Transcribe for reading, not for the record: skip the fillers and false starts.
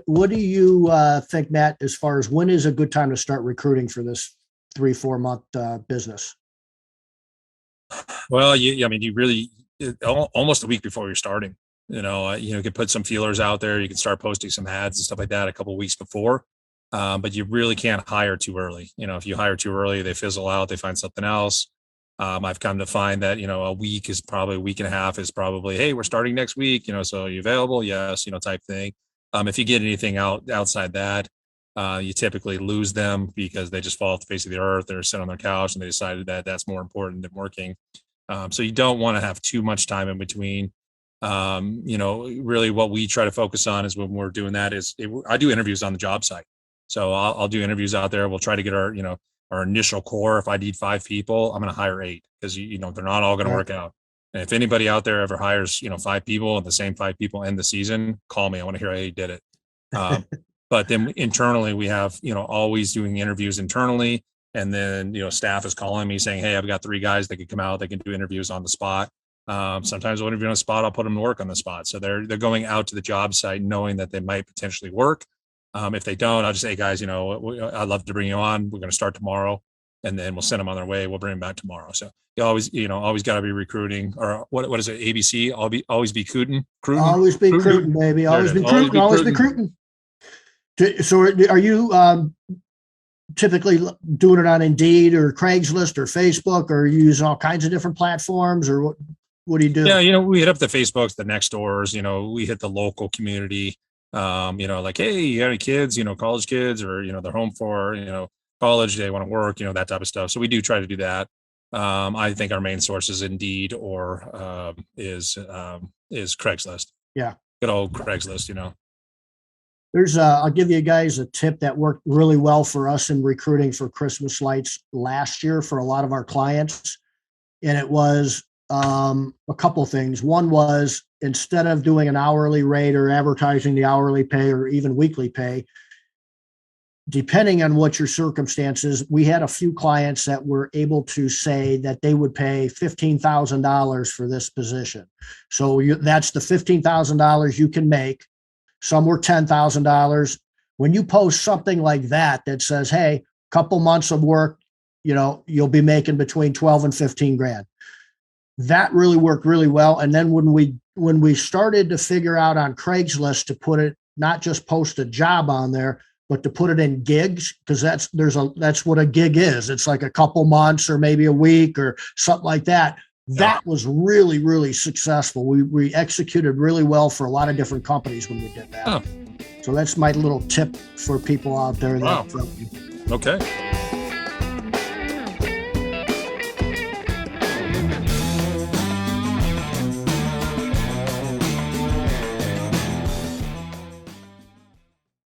what do you think, Matt, as far as when is a good time to start recruiting for this 3-4 month business? Well, I mean, you really almost a week before you're starting. You can put some feelers out there. You can start posting some ads and stuff like that a couple of weeks before. But you really can't hire too early. If you hire too early, they fizzle out. They find something else. I've come to find that a week is probably a week and a half is probably, hey, we're starting next week. So are you available? Yes, type thing. If you get anything outside that, you typically lose them because they just fall off the face of the earth. They're sitting on their couch and they decided that that's more important than working. So you don't want to have too much time in between. Really what we try to focus on is when we're doing that I do interviews on the job site. So I'll do interviews out there. We'll try to get our initial core. If I need 5 people, I'm going to hire 8 because they're not all going to work out. And if anybody out there ever hires 5 people and the same 5 people end the season, call me. I want to hear how you did it. But then internally we have always doing interviews internally, and then staff is calling me saying, hey, I've got 3 guys that can come out. They can do interviews on the spot. Sometimes I'll interview on the spot. I'll put them to work on the spot. So they're going out to the job site knowing that they might potentially work. If they don't, I'll just say, guys, I'd love to bring you on. We're going to start tomorrow, and then we'll send them on their way. We'll bring them back tomorrow. So you always got to be recruiting, or what is it? ABC. Always be recruiting. Always be recruiting, baby. Always be recruiting. Always be recruiting. So are you typically doing it on Indeed or Craigslist or Facebook, or you use all kinds of different platforms, or what do you do? Yeah, we hit up the Facebooks, the next doors. We hit the local community. Like, hey, you got any kids? College kids, or they're home for college. They want to work. That type of stuff. So we do try to do that. I think our main source is Indeed or is Craigslist. Yeah, good old Craigslist. I'll give you guys a tip that worked really well for us in recruiting for Christmas lights last year for a lot of our clients. And it was a couple things. One was, instead of doing an hourly rate or advertising the hourly pay or even weekly pay, depending on what your circumstances, we had a few clients that were able to say that they would pay $15,000 for this position. So that's the $15,000 you can make. Some were $10,000. When you post something like that says, hey, couple months of work, you'll be making between 12 and 15 grand. That really worked really well. And then when we started to figure out on Craigslist to put it, not just post a job on there, but to put it in gigs, because that's what a gig is. It's like a couple months or maybe a week or something like that. That was really, really successful. We executed really well for a lot of different companies when we did that. So that's my little tip for people out there. Wow. Okay.